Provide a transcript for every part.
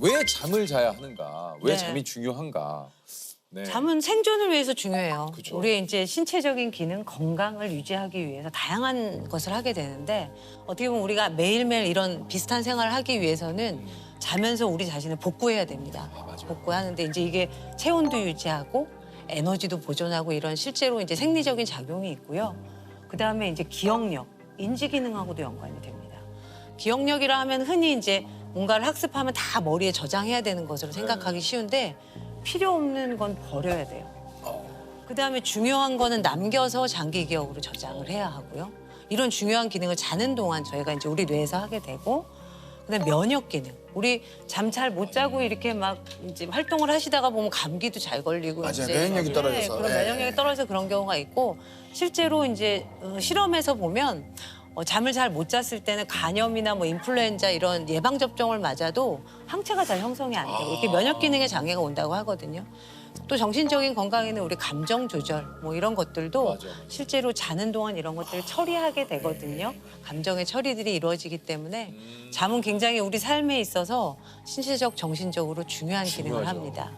왜 잠을 자야 하는가? 왜 네. 잠이 중요한가? 네. 잠은 생존을 위해서 중요해요. 그쵸. 우리의 이제 신체적인 기능, 건강을 유지하기 위해서 다양한 것을 하게 되는데 어떻게 보면 우리가 매일매일 이런 비슷한 생활을 하기 위해서는 자면서 우리 자신을 복구해야 됩니다. 맞아요. 복구하는데 이제 이게 체온도 유지하고 에너지도 보존하고 이런 실제로 이제 생리적인 작용이 있고요. 그다음에 이제 기억력, 인지 기능하고도 연관이 됩니다. 기억력이라 하면 흔히 이제 뭔가를 학습하면 다 머리에 저장해야 되는 것으로 생각하기 쉬운데 필요 없는 건 버려야 돼요. 그다음에 중요한 거는 남겨서 장기 기억으로 저장을 해야 하고요. 이런 중요한 기능을 자는 동안 저희가 이제 우리 뇌에서 하게 되고 그다음에 면역 기능. 우리 잠 잘 못 자고 이렇게 막 이제 활동을 하시다가 보면 감기도 잘 걸리고 맞아요. 이제 면역력이 떨어져서. 그런 예. 면역력이 떨어져서 그런 경우가 있고 실제로 이제 실험에서 보면 잠을 잘 못 잤을 때는 간염이나 뭐 인플루엔자 이런 예방 접종을 맞아도 항체가 잘 형성이 안 되고 이렇게 면역 기능에 장애가 온다고 하거든요. 또 정신적인 건강에는 우리 감정 조절 뭐 이런 것들도 맞아. 실제로 자는 동안 이런 것들을 처리하게 되거든요. 감정의 처리들이 이루어지기 때문에 잠은 굉장히 우리 삶에 있어서 신체적, 정신적으로 중요한 기능을 중요하죠. 합니다.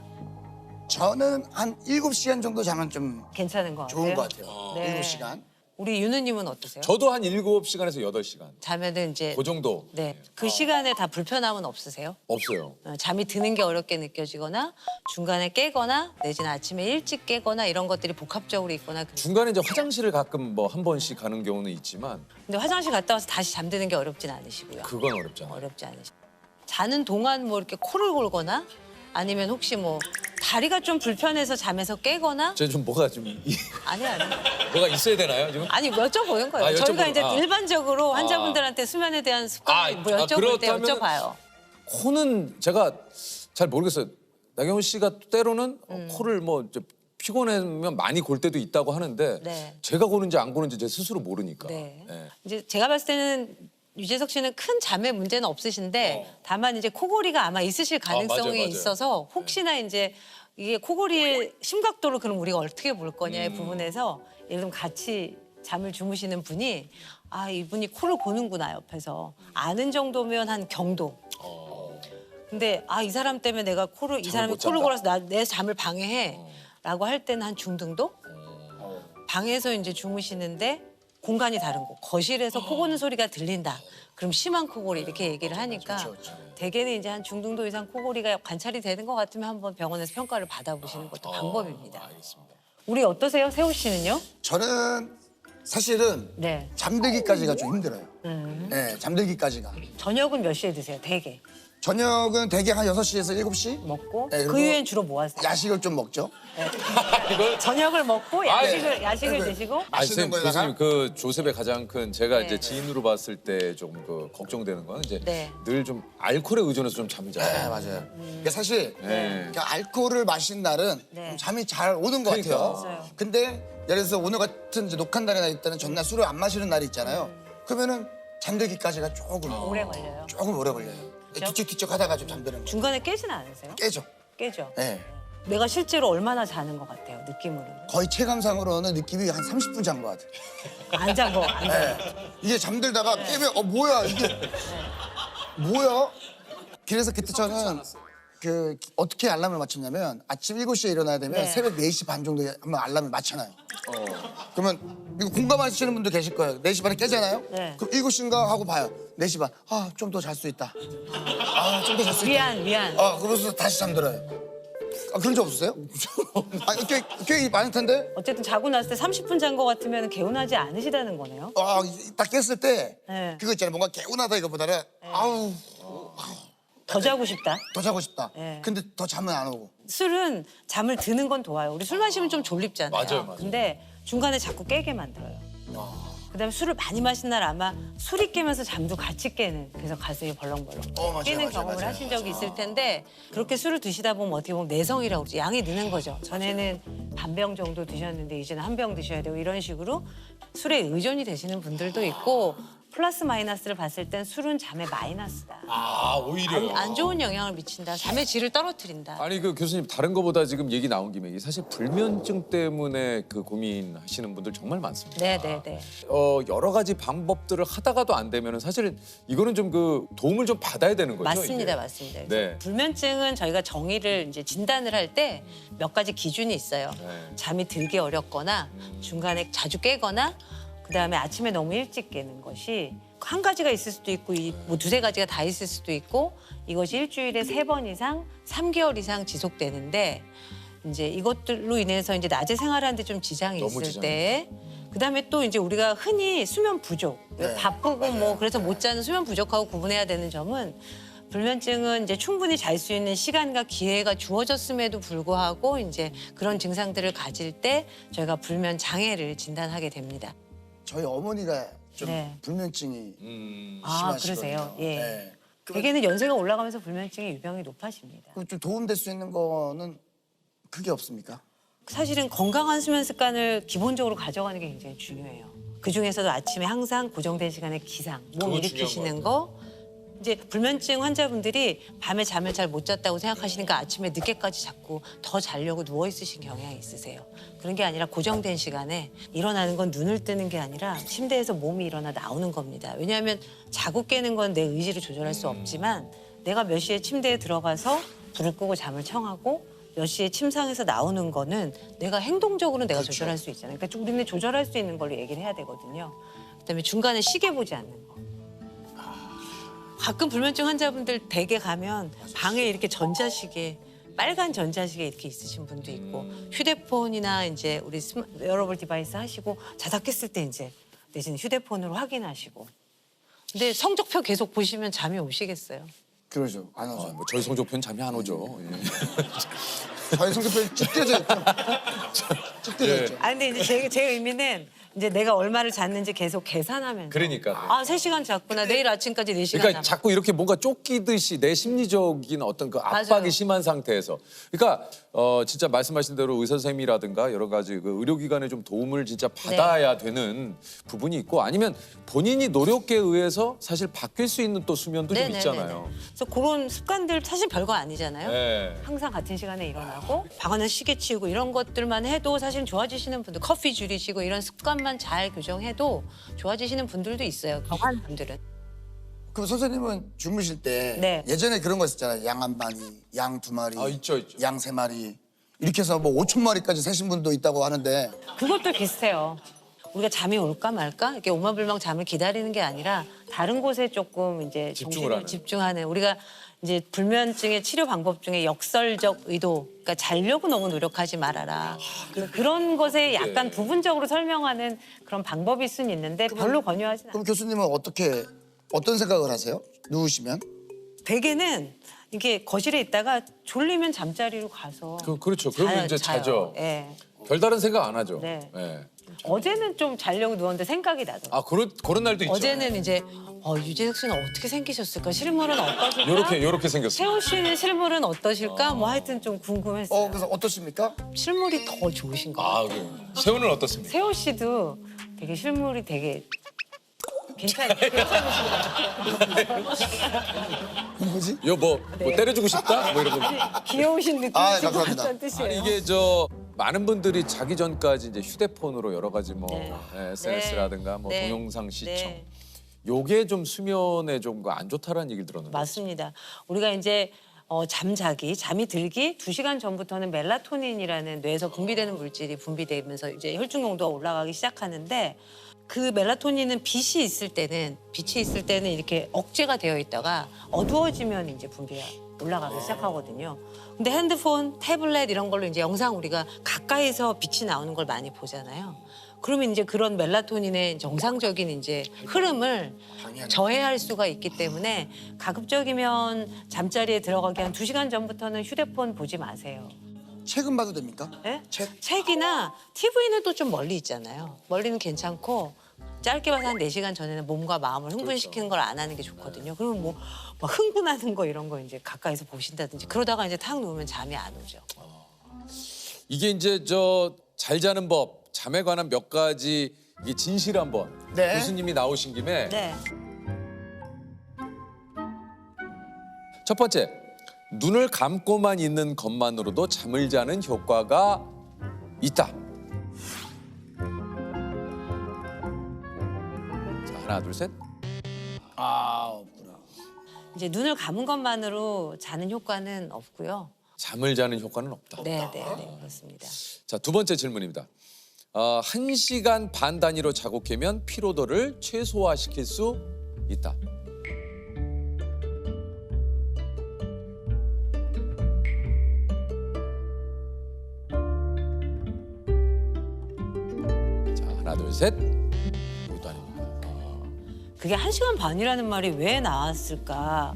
저는 한 7시간 정도 자면 좀 괜찮은 것 같아요. 좋은 것 같아요. 네. 7시간. 우리 유느님은 어떠세요? 저도 한 7시간에서 8시간. 자면은 이제 그 정도. 네. 그 시간에 다 불편함은 없으세요? 없어요. 잠이 드는 게 어렵게 느껴지거나 중간에 깨거나 내지는 아침에 일찍 깨거나 이런 것들이 복합적으로 있거나 중간에 이제 화장실을 가끔 뭐 한 번씩 가는 경우는 있지만 근데 화장실 갔다 와서 다시 잠드는 게 어렵진 않으시고요. 그건 어렵잖아요. 어렵지 않으시고 자는 동안 뭐 이렇게 코를 골거나 아니면 혹시 뭐 다리가 좀 불편해서 잠에서 깨거나 제가 좀 뭐가 좀 아니 뭐가 있어야 되나요 지금? 아니 여쭤보는 거예요. 아, 저희가 여쭤보는- 이제 아. 일반적으로 환자분들한테 수면에 대한 습관 뭐 여쭤볼 때 그렇다면은 여쭤봐요. 코는 제가 잘 모르겠어요. 나경원 씨가 때로는 코를 뭐 이제 피곤하면 많이 골 때도 있다고 하는데 네. 제가 고는지 안 고는지 제 스스로 모르니까. 네. 예. 이제 제가 봤을 때는 유재석 씨는 큰 잠의 문제는 없으신데 다만 이제 코골이가 아마 있으실 가능성이 맞아요, 맞아요. 있어서 혹시나 이제 이게 코골이의 심각도를 그럼 우리가 어떻게 볼 거냐의 부분에서 예를 들면 같이 잠을 주무시는 분이 아 이분이 코를 고는구나 옆에서 아는 정도면 한 경도. 근데 아 이 사람 때문에 내가 이 사람이 못 코를 잔다. 골아서 내 잠을 방해해라고 할 때는 한 중등도? 방에서 이제 주무시는데 공간이 다른 곳, 거실에서 코 고는 소리가 들린다. 그럼 심한 코골이 이렇게 얘기를 하니까 대개는 이제 한 중등도 이상 코골이가 관찰이 되는 것 같으면 한번 병원에서 평가를 받아보시는 것도 방법입니다. 알겠습니다. 우리 어떠세요, 세호 씨는요? 저는 사실은 네. 잠들기까지가 좀 힘들어요. 네, 잠들기까지가. 저녁은 몇 시에 드세요, 대개? 저녁은 대개 한 6시에서 7시? 먹고 네, 그 그리고 이후엔 주로 뭐 하세요? 야식을 좀 먹죠. 이걸 저녁을 먹고 야식을 네. 드시고 아니, 맛있는 선생님, 거에다가? 교수님 그 조셉의 가장 큰 제가 네. 이제 지인으로 봤을 때 좀 그 걱정되는 거는 이제 네. 늘 좀 알코올에 의존해서 좀 잠이 네, 자요. 맞아요. 그러니까 사실 네. 그러니까 알코올을 마신 날은 네. 좀 잠이 잘 오는 것 그러니까. 같아요. 맞아요. 근데 예를 들어서 오늘 같은 이제 녹한 날이나 있다는 전날 술을 안 마시는 날이 있잖아요. 그러면은 잠들기까지가 조금 오래 걸려요. 조금 오래 걸려요. 뒤척뒤척 하다가 좀 잠드는 거. 중간에 깨지는 않으세요? 깨죠. 깨죠. 네. 내가 실제로 얼마나 자는 것 같아요, 느낌으로는? 거의 체감상으로는 느낌이 한 30분 잔 것 같아요. 안 잔 거, 안 잔 거. 네. 이게 잠들다가 깨면 뭐야 이게 뭐야? 그래서 그때 저는 그 어떻게 알람을 맞췄냐면 아침 7시에 일어나야 되면 네. 새벽 4시 반 정도에 한번 알람을 맞춰놔요. 그러면 이거 공감하시는 분도 계실 거예요. 4시 반에 깨잖아요? 네. 그럼 7시인가 하고 봐요. 4시 반. 아, 좀 더 잘 수 있다. 아, 좀 더 잘 수 있다. 미안. 그러면서 다시 잠들어요. 아, 그런 적 없으세요? 아니, 꽤 많을 텐데. 어쨌든 자고 났을 때 30분 잔 거 같으면 개운하지 않으시다는 거네요. 딱 깼을 때 네. 그거 있잖아요. 뭔가 개운하다 이거보다는 아우 더 자고 싶다. 더 자고 싶다. 네. 근데 더 잠은 안 오고. 술은 잠을 드는 건 도와요. 우리 술 마시면 좀 졸립잖아요. 맞아요. 근데 중간에 자꾸 깨게 만들어요. 그다음에 술을 많이 마신 날 아마 술이 깨면서 잠도 같이 깨는 그래서 가슴이 벌렁벌렁 맞아요, 깨는 맞아요, 경험을 맞아요. 하신 적이 있을 텐데 그렇게 술을 드시다 보면 어떻게 보면 내성이라고 그러죠. 양이 느는 거죠. 전에는 반병 정도 드셨는데 이제는 한 병 드셔야 되고 이런 식으로 술에 의존이 되시는 분들도 있고 플러스 마이너스를 봤을 땐 술은 잠에 마이너스다. 아 오히려. 안 좋은 영향을 미친다. 잠의 질을 떨어뜨린다. 아니 그 교수님 다른 거보다 지금 얘기 나온 김에 이게 사실 불면증 때문에 그 고민하시는 분들 정말 많습니다. 네네네. 여러 가지 방법들을 하다가도 안 되면은 사실은 이거는 좀 그 도움을 좀 받아야 되는 거죠. 맞습니다, 이게. 맞습니다. 네. 불면증은 저희가 정의를 이제 진단을 할 때 몇 가지 기준이 있어요. 네. 잠이 들기 어렵거나 중간에 자주 깨거나 그다음에 아침에 너무 일찍 깨는 것이 한 가지가 있을 수도 있고 뭐 두세 가지가 다 있을 수도 있고 이것이 일주일에 3번 이상 3개월 이상 지속되는데 이제 이것들로 인해서 이제 낮에 생활하는데 좀 지장이 너무 있을 지장이 때 그다음에 또 이제 우리가 흔히 수면 부족 네. 바쁘고 뭐 그래서 못 자는 수면 부족하고 구분해야 되는 점은 불면증은 이제 충분히 잘 수 있는 시간과 기회가 주어졌음에도 불구하고 이제 그런 증상들을 가질 때 저희가 불면 장애를 진단하게 됩니다. 저희 어머니가 좀 네. 불면증이 아, 심하시거든요. 그러세요? 예. 네. 대개는 연세가 올라가면서 불면증의 유병이 높아집니다. 그럼 좀 도움될 수 있는 거는 크게 없습니까? 사실은 건강한 수면 습관을 기본적으로 가져가는 게 굉장히 중요해요. 그 중에서도 아침에 항상 고정된 시간에 기상, 몸 그거 일으키시는 거. 이제 불면증 환자분들이 밤에 잠을 잘 못 잤다고 생각하시니까 아침에 늦게까지 자꾸 더 자려고 누워 있으신 경향이 있으세요. 그런 게 아니라 고정된 시간에 일어나는 건 눈을 뜨는 게 아니라 침대에서 몸이 일어나 나오는 겁니다. 왜냐하면 자고 깨는 건 내 의지로 조절할 수 없지만 내가 몇 시에 침대에 들어가서 불을 끄고 잠을 청하고 몇 시에 침상에서 나오는 거는 내가 행동적으로 내가 조절할 수 있잖아요. 그러니까 우리는 조절할 수 있는 걸로 얘기를 해야 되거든요. 그다음에 중간에 시계 보지 않는 거. 가끔 불면증 환자분들 댁에 가면 방에 이렇게 전자시계, 빨간 전자시계 이렇게 있으신 분도 있고 휴대폰이나 이제 우리 웨어러블 디바이스 하시고 자다 깼을 때 이제 내지는 휴대폰으로 확인하시고. 근데 성적표 계속 보시면 잠이 오시겠어요? 그러죠. 안 오죠. 뭐 저희 성적표는 잠이 안 오죠. 예. 저희 성격표에 쭉 떼져 있죠. 쭉 떼져 있죠. 아 근데 이제 제 의미는 이제 내가 얼마를 잤는지 계속 계산하면서 그러니까. 아 3시간 잤구나. 내일 아침까지 4시간 그러니까 남았 자꾸 이렇게 뭔가 쫓기듯이 내 심리적인 어떤 그 압박이 맞아요. 심한 상태에서 그러니까 진짜 말씀하신 대로 의사 선생님이라든가 여러 가지 그 의료기관에 좀 도움을 진짜 받아야 되는 부분이 있고 아니면 본인이 노력에 의해서 사실 바뀔 수 있는 또 수면도 좀 있잖아요. 그래서 그런 습관들 사실 별거 아니잖아요. 네. 항상 같은 시간에 일어나고 방 안에 시계 치우고 이런 것들만 해도 사실 좋아지시는 분들 커피 줄이시고 이런 습관만 잘 교정해도 좋아지시는 분들도 있어요. 강한 분들은. 그럼 선생님은 주무실 때 네. 예전에 그런 거 있었잖아요. 양 한 마리, 양 2마리, 아, 있죠, 있죠. 양 3마리 이렇게 해서 뭐 5천 마리까지 세신 분도 있다고 하는데 그것도 비슷해요. 우리가 잠이 올까 말까 이렇게 오마불망 잠을 기다리는 게 아니라 다른 곳에 조금 이제 집중을 정신을 하는. 집중하는 우리가 이제 불면증의 치료 방법 중에 역설적 의도, 그러니까 자려고 너무 노력하지 말아라. 그런 것에 약간 부분적으로 설명하는 그런 방법일 수는 있는데 별로 권유하지는 않아요. 그럼 교수님은 어떤 생각을 하세요? 누우시면? 대개는 이게 거실에 있다가 졸리면 잠자리로 가서 그렇죠. 그러면 이제 자요. 자죠. 예. 별다른 생각 안 하죠. 네. 예. 어제는 좀 자려고 누웠는데 생각이 나더라고요. 아 그런 날도 있죠. 어제는 이제 유재석 씨는 어떻게 생기셨을까? 실물은 어떠실까? 요렇게 생겼어요. 세호 씨는 실물은 어떠실까? 뭐 하여튼 좀 궁금했어요. 그래서 어떠십니까? 실물이 더 좋으신 것 같아요. 아 그래요. 세훈은 어떻습니까? 세호 씨도 되게 실물이 되게 괜찮으신 것 같아요. 뭐지? 이거 뭐 때려주고 싶다? 뭐 이런 거. 귀여우신 느낌이신 아, 것 감사합니다. 같다는 뜻이에요. 아니 이게 많은 분들이 자기 전까지 이제 휴대폰으로 여러 가지 뭐 네. SNS라든가 뭐 네. 동영상 시청 네. 요게 좀 수면에 좀 안 좋다라는 얘기를 들었는데. 맞습니다. 우리가 이제 잠이 들기 2시간 전부터는 멜라토닌이라는 뇌에서 분비되는 물질이 분비되면서 이제 혈중 농도가 올라가기 시작하는데 그 멜라토닌은 빛이 있을 때는 이렇게 억제가 되어 있다가 어두워지면 이제 분비가 올라가기 시작하거든요. 근데 핸드폰, 태블릿 이런 걸로 이제 영상 우리가 가까이서 빛이 나오는 걸 많이 보잖아요. 그러면 이제 그런 멜라토닌의 정상적인 이제 흐름을 저해할 수가 있기 때문에 가급적이면 잠자리에 들어가기 한 2시간 전부터는 휴대폰 보지 마세요. 책은 봐도 됩니까? 네? 책? 책이나 TV는 또 좀 멀리 있잖아요. 멀리는 괜찮고 짧게 봐서 한 4시간 전에는 몸과 마음을 흥분시키는 걸 안 하는 게 좋거든요. 그러면 뭐 막 흥분하는 거 이런 거 이제 가까이서 보신다든지 그러다가 이제 탁 누우면 잠이 안 오죠. 이게 이제 잘 자는 법, 잠에 관한 몇 가지 이게 진실 한번 네. 교수님이 나오신 김에 네. 첫 번째, 눈을 감고만 있는 것만으로도 잠을 자는 효과가 있다. 자, 하나, 둘, 셋. 아, 없구나. 이제 눈을 감은 것만으로 자는 효과는 없고요. 잠을 자는 효과는 없다. 네, 그렇습니다. 자, 두 번째 질문입니다. 1시간 반 단위로 자고 깨면 피로도를 최소화시킬 수 있다. 자, 하나, 둘, 셋. 이것도 아닙니다. 그게 1시간 반이라는 말이 왜 나왔을까?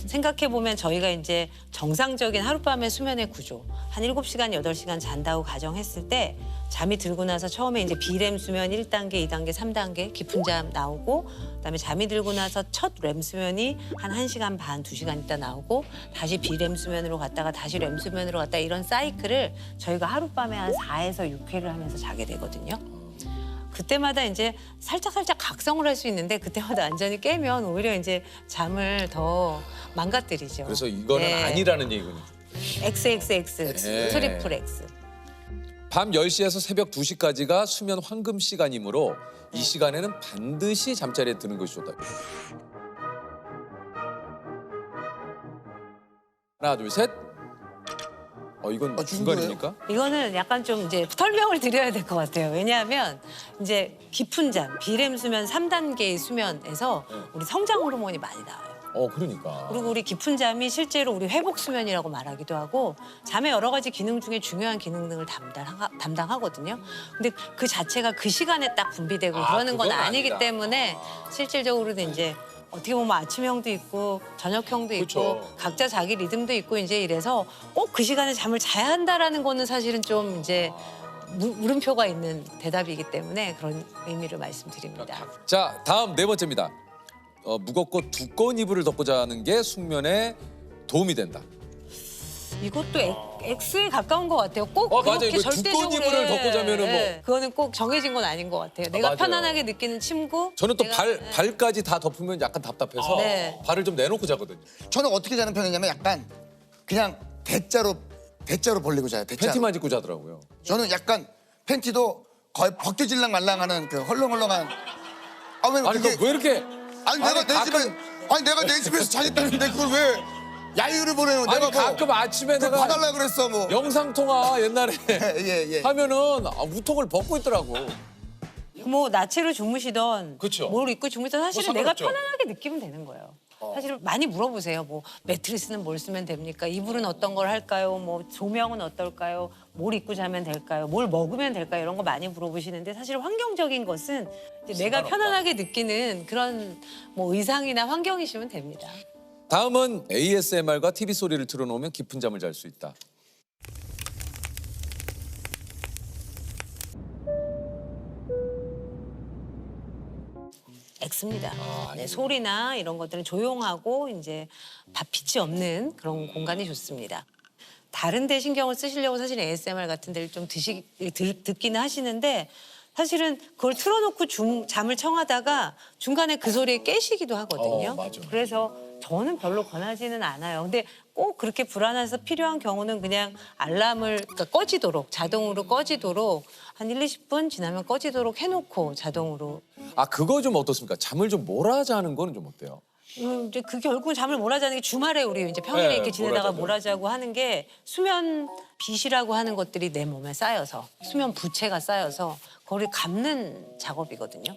생각해보면 저희가 이제 정상적인 하룻밤의 수면의 구조, 한 7시간, 8시간 잔다고 가정했을 때 잠이 들고 나서 처음에 이제 비렘 수면 1단계, 2단계, 3단계 깊은 잠 나오고 그다음에 잠이 들고 나서 첫 렘 수면이 한 1시간 반, 2시간 있다 나오고 다시 비렘 수면으로 갔다가 다시 렘 수면으로 갔다 이런 사이클을 저희가 하룻밤에 한 4에서 6회를 하면서 자게 되거든요. 그때마다 이제 살짝 각성을 할 수 있는데 그때마다 완전히 깨면 오히려 이제 잠을 더 망가뜨리죠. 그래서 이거는 네. 아니라는 얘기군요. XXX, 네. 트리플 X. 밤 10시에서 새벽 2시까지가 수면 황금 시간이므로 이 시간에는 반드시 잠자리에 드는 것이 좋다. 하나, 둘, 셋. 이건 중간입니까? 이거는 약간 좀 이제 설명을 드려야 될 것 같아요. 왜냐하면 이제 깊은 잠, 비렘 수면 3단계의 수면에서 우리 성장 호르몬이 많이 나와요. 그러니까. 그리고 우리 깊은 잠이 실제로 우리 회복 수면이라고 말하기도 하고 잠의 여러 가지 기능 중에 중요한 기능 등을 담당하거든요. 근데 그 자체가 그 시간에 딱 분비되고 그러는 건 그건 아니기 아니다. 때문에 실질적으로는 이제 어떻게 보면 아침형도 있고 저녁형도 있고 그쵸. 각자 자기 리듬도 있고 이제 이래서 꼭 그 시간에 잠을 자야 한다라는 거는 사실은 좀 이제 물음표가 있는 대답이기 때문에 그런 의미를 말씀드립니다. 자, 다음 네 번째입니다. 무겁고 두꺼운 이불을 덮고 자는 게 숙면에 도움이 된다. 이것도 X에 가까운 것 같아요. 꼭 맞아요. 그렇게 이거 절대적으로 두꺼운 이불을 덮고 자면은 뭐. 그거는 꼭 정해진 건 아닌 것 같아요. 내가 맞아요. 편안하게 느끼는 침구. 저는 또 내가- 발까지 다 덮으면 약간 답답해서 네. 발을 좀 내놓고 자거든요. 저는 어떻게 자는 편이냐면 약간 그냥 대자로 벌리고 자요. 대자로. 팬티만 입고 자더라고요. 저는 약간 팬티도 거의 벗겨질랑 말랑하는 그 헐렁헐렁한. 왜 아니, 그게? 왜 이렇게 내가 내 집에서 자겠다는데 그걸 왜 야유를 보내요? 아니, 내가 가끔 아침에 그거 내가 봐달라 그랬어 뭐. 영상 통화 옛날에 예. 하면은 우통을 벗고 있더라고. 뭐 나체로 주무시던 그쵸. 뭘 입고 주무시던 사실은 뭐 내가 상관없죠. 편안하게 느끼면 되는 거예요. 사실 많이 물어보세요. 뭐 매트리스는 뭘 쓰면 됩니까? 이불은 어떤 걸 할까요? 뭐 조명은 어떨까요? 뭘 입고 자면 될까요? 뭘 먹으면 될까요? 이런 거 많이 물어보시는데 사실 환경적인 것은 이제 내가 편안하게 느끼는 그런 뭐 의상이나 환경이시면 됩니다. 다음은 ASMR과 TV 소리를 틀어놓으면 깊은 잠을 잘 수 있다. X입니다. 네, 소리나 이런 것들은 조용하고 이제 빛이 없는 그런 공간이 좋습니다. 다른 데 신경을 쓰시려고 사실 ASMR 같은 데를 좀 듣기는 하시는데 사실은 그걸 틀어놓고 잠을 청하다가 중간에 그 소리에 깨시기도 하거든요. 맞아. 그래서 저는 별로 권하지는 않아요. 근데 꼭 그렇게 불안해서 필요한 경우는 그냥 알람을 그러니까 꺼지도록 자동으로 꺼지도록 한 1, 20분 지나면 꺼지도록 해놓고 자동으로 그거 좀 어떻습니까? 잠을 좀 몰아자는 거는 좀 어때요? 이제 그 결국은 잠을 몰아자는 게 주말에 우리 이제 평일에 네, 이렇게 지내다가 몰아자죠. 몰아자고 하는 게 수면 빛이라고 하는 것들이 내 몸에 쌓여서 수면 부채가 쌓여서 그걸 감는 작업이거든요.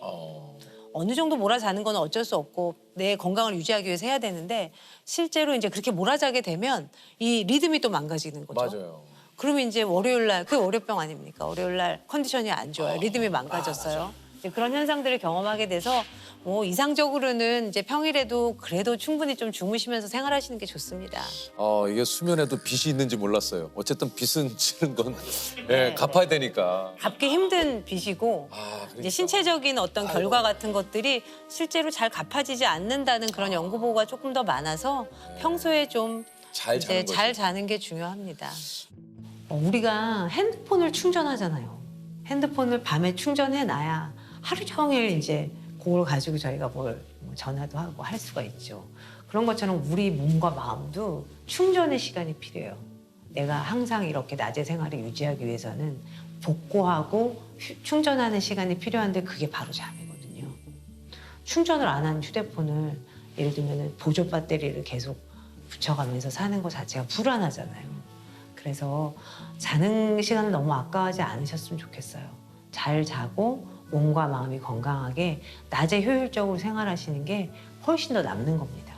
어느 정도 몰아자는 건 어쩔 수 없고 내 건강을 유지하기 위해서 해야 되는데 실제로 이제 그렇게 몰아자게 되면 이 리듬이 또 망가지는 거죠. 맞아요. 그러면 이제 월요일 날 그게 월요병 아닙니까? 월요일 날 컨디션이 안 좋아요. 리듬이 망가졌어요. 이제 그런 현상들을 경험하게 돼서 뭐 이상적으로는 이제 평일에도 그래도 충분히 좀 주무시면서 생활하시는 게 좋습니다. 이게 수면에도 빚이 있는지 몰랐어요. 어쨌든 빚은 치는 건 갚아야 되니까. 갚기 힘든 빚이고 그러니까. 이제 신체적인 어떤 결과 같은 것들이 실제로 잘 갚아지지 않는다는 그런 연구 보고가 조금 더 많아서 평소에 좀 잘 자는 이제 잘 거죠. 자는 게 중요합니다. 우리가 핸드폰을 충전하잖아요. 핸드폰을 밤에 충전해 놔야 하루 종일 이제 그걸 가지고 저희가 뭘 전화도 하고 할 수가 있죠. 그런 것처럼 우리 몸과 마음도 충전의 시간이 필요해요. 내가 항상 이렇게 낮의 생활을 유지하기 위해서는 복구하고 충전하는 시간이 필요한데 그게 바로 잠이거든요. 충전을 안 한 휴대폰을 예를 들면 보조 배터리를 계속 붙여가면서 사는 것 자체가 불안하잖아요. 그래서 자는 시간을 너무 아까워하지 않으셨으면 좋겠어요. 잘 자고 몸과 마음이 건강하게 낮에 효율적으로 생활하시는 게 훨씬 더 남는 겁니다.